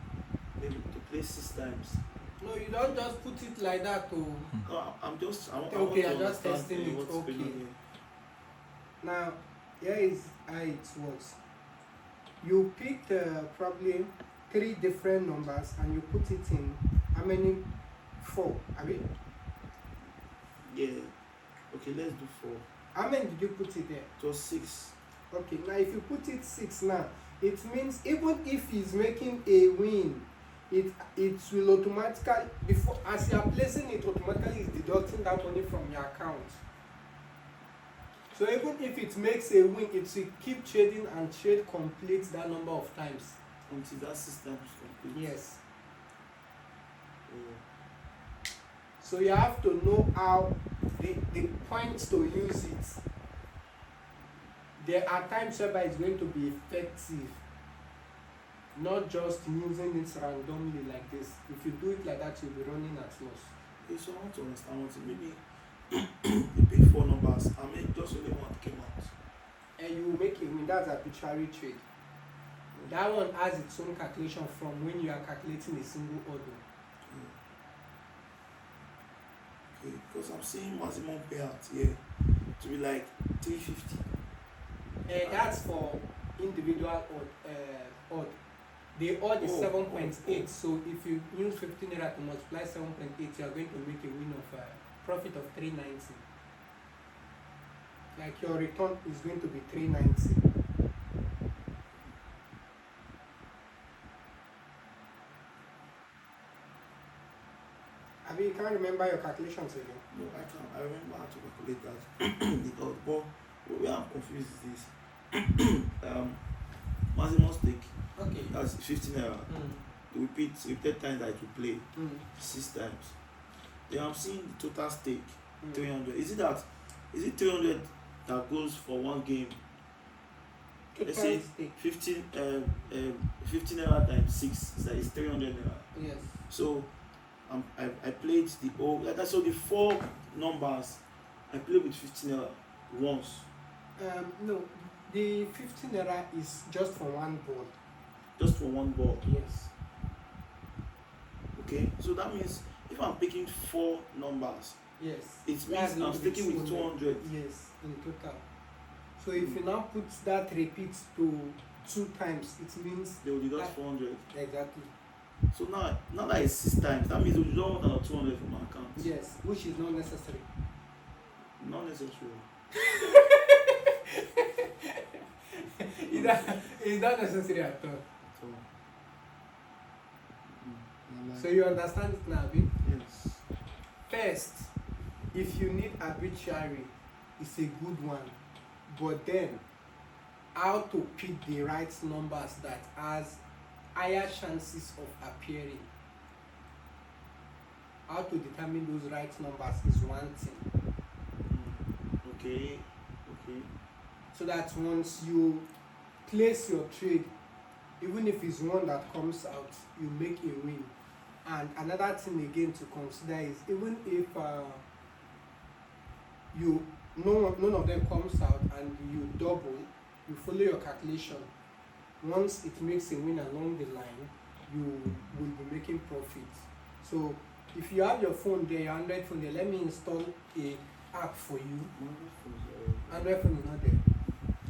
maybe to play 6 times. No, you don't just put it like that to. No, I want Okay, to I'm just understand, testing it, what's going okay. on here. Now, here is how it works. You picked probably 3 different numbers and you put it in how many? 4. I mean, Yeah. Okay, let's do 4. how many did you put it there? It was 6. Okay, now if you put it 6 now, it means even if he's making a win, it will automatically, before as you are placing it, automatically is deducting that money from your account. So even if it makes a win, it will keep trading and trade complete that number of times. Until that system is complete. Yes. Oh. So you have to know how the points to use it. There are times whereby it's going to be effective, not just using it randomly like this. If you do it like that, you'll be running at loss. Okay, so I want to understand one thing. Maybe you pick 4 numbers, I mean, just only one came out. And you will make a win. That's arbitrary trade. That one has its own calculation from when you are calculating a single order. Okay, because I'm seeing maximum payout here to be like 350. That's for individual odd. The odd is Oh, 7.8. So if you use 15 naira to multiply 7.8, you are going to make a win of profit of 390. Like your return is going to be 390. I mean, you can't remember your calculations again. No, I can't. I remember how to calculate that. But where I'm confused is this. Maximum stake, Okay. that's 15 naira. Repeated times that it will play 6 times. Then I'm seeing the total stake 300. Is it 300 that goes for one game? Let's say 15 naira times 6, that is 300 naira. Yes. So I played the whole, so the 4 numbers I played with 15 naira once. No, the 15 naira is just for one ball. Just for one ball. Yes. Okay, so that means if I'm picking 4 numbers, Yes. it means I'm sticking with 200. Yes, in total. So if you now put that repeat to 2 times, it means They will deduct 400. exactly. So now that it's 6 times, that means we don't want another 200 from my account. Yes, which is not necessary. Not necessary. It's not necessary at all. So, So you understand it now, Abi? yes. First, if you need arbitrary, it's a good one. But then, how to pick the right numbers that has higher chances of appearing. How to determine those right numbers is one thing. Okay. So that once you place your trade, even if it's one that comes out, you make a win. And another thing again to consider is even if none of them comes out and you double, you follow your calculation. Once it makes a win along the line, you will be making profit. So if you have your phone there, your Android phone there, let me install a app for you. Android phone is not there.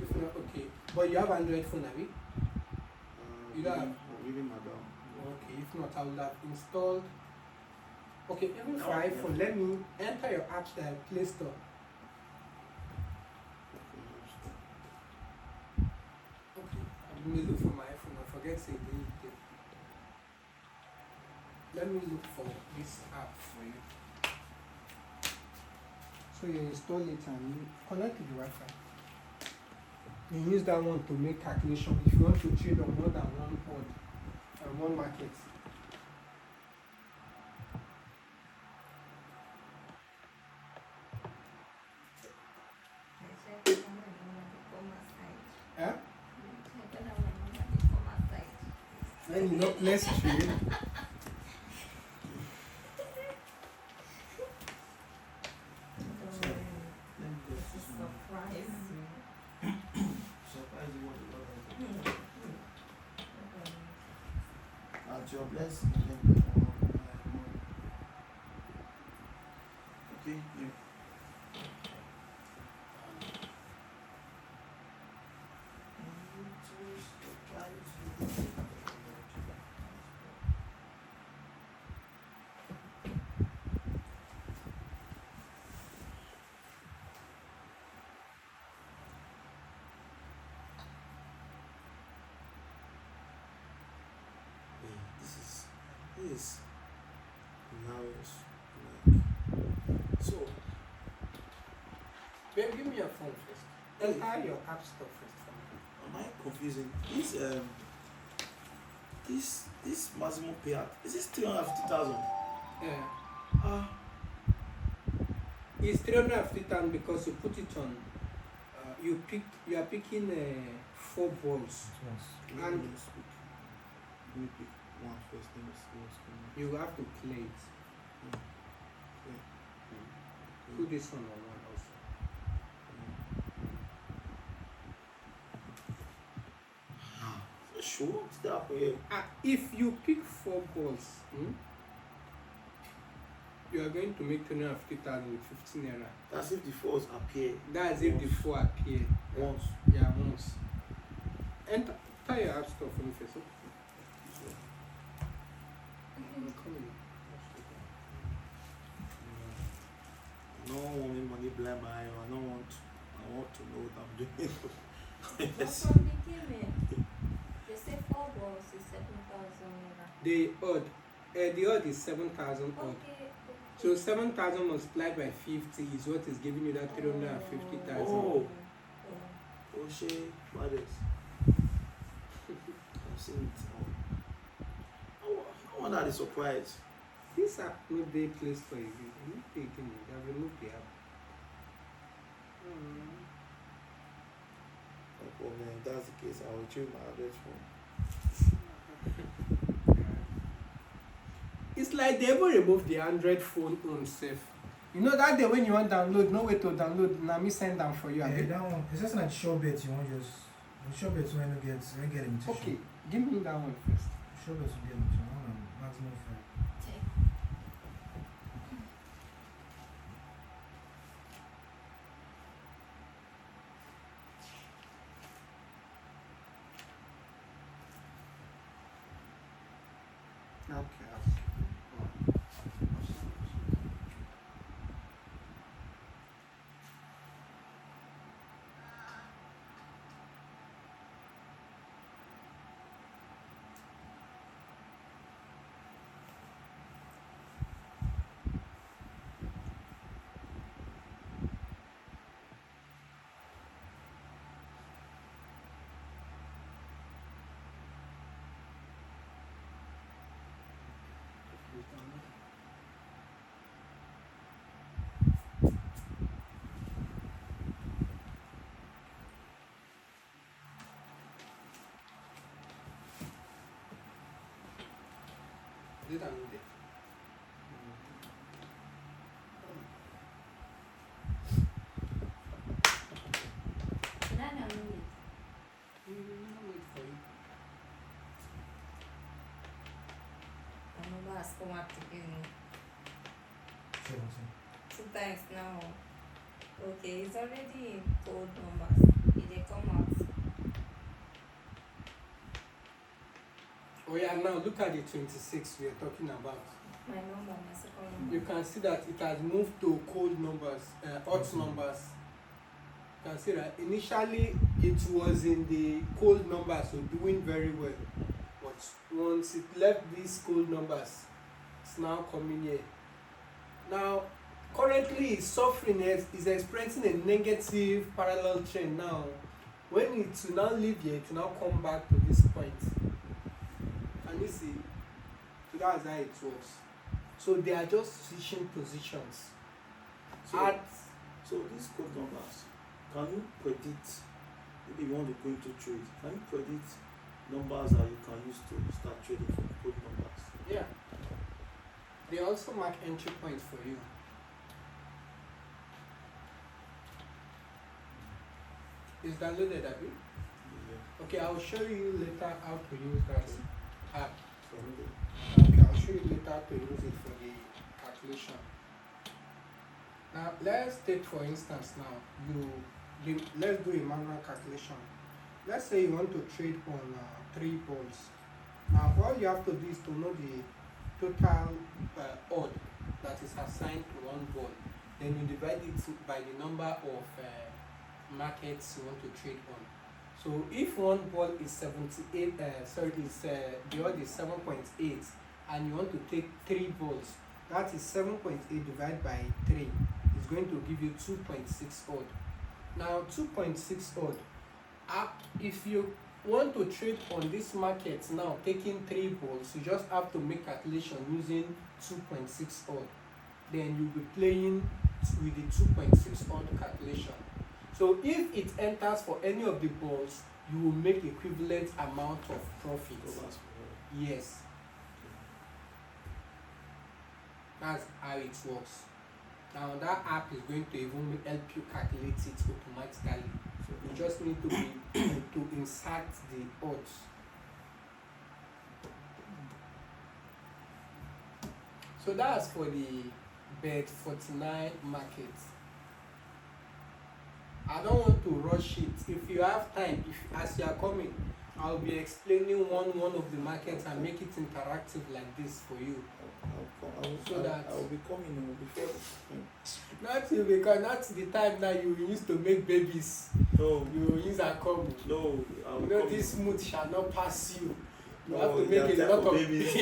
If not, okay. But you have Android phone, have you? You don't have? Really, madam. Okay, if not, I will have installed. Okay, even for iPhone, let me enter your app Play Store. Okay, I may look for my iPhone. I forget to say the. Let me look for this app for you. So you install it and you connect to the Wi-Fi. You use that one to make calculation if you want to trade on more than one odd and one market. Huh? Then you know, let's trade. At your blessing. Okay, yeah. This is hilarious. So, Babe, give me your phone first. Enter your app store first for me. am I confusing? This maximum payout, is this 350,000? Yeah. It's 350,000 because you put it on. You are picking 4 balls. Let And me pick one first. Let me see what's going on. you have to play it. Put this one on one also. Sure, stop here. If you pick 4 balls, you are going to make 250,000 with 15 naira. That's if the fours appear. That's if the 4 appear. Once. Yeah, once. Enter your app store for me first. But from beginning, they say 4 balls is 7,000 naira. The odd is 7,000 odd. Okay. So 7,000 multiplied by 50 is what is giving you that 350,000. Oh. Oh shit, what is? I've seen it. I wonder the surprise. This app no dey place for you. You need to again. They have removed the app. No problem. If that's the case, I will change my address phone. It's like they even remove the Android phone on safe. You know that day when you want download, no way to download. Now me send them for you. Yeah, that one. It's just like sure bet you want just. Sure bet when you get limitation. Okay, give me that one first. Sure bet you get limitation. I want maximum 5. Okay. Did I need it? Can I download it? Wait for you. I know that's come out again. 17. 2 times now. Okay, it's already in code numbers. It they come out. Oh yeah, now look at the 26 we are talking about. My number, my second number. You can see that it has moved to cold numbers, odd numbers. You can see that initially it was in the cold numbers, so doing very well. But once it left these cold numbers, it's now coming here. Now, currently it's suffering, is experiencing a negative parallel trend now. When it will now leave here, it will now come back to this point. Can you see? So that's how it works. So they are just switching positions. So these code numbers, can you predict, maybe you want to go into trade, can you predict numbers that you can use to start trading from code numbers? Yeah. They also mark entry points for you. It's downloaded, Abby? Yeah. Okay, I'll show you later how to use that app. So, Okay, I'll show you later how to use it for the calculation. Now, let's take for instance now, let's do a manual calculation. Let's say you want to trade on 3 balls. Now, all you have to do is to know the total odd that is assigned to one ball. Then you divide it by the number of markets you want to trade on. So if one ball is 78, the odd is 7.8, and you want to take 3 balls, that is 7.8 divided by 3 is going to give you 2.6 odd. Now 2.6 odd, if you want to trade on this market now, taking 3 balls, you just have to make calculation using 2.6 odd. Then you'll be playing with the 2.6 odd calculation. So if it enters for any of the balls, you will make equivalent amount of profit. Yes. That's how it works. Now that app is going to even help you calculate it automatically. So you just need to be to insert the odds. So that's for the Bet49 market. I don't want to rush it. If you have time, as you are coming, I'll be explaining one of the markets and make it interactive like this for you. I will be coming before. Not you, because that's the time that you used to make babies. No, You will use a comb. no, I will You know come this smooth shall not pass you. You Oh, have to that make a type lot of of babies.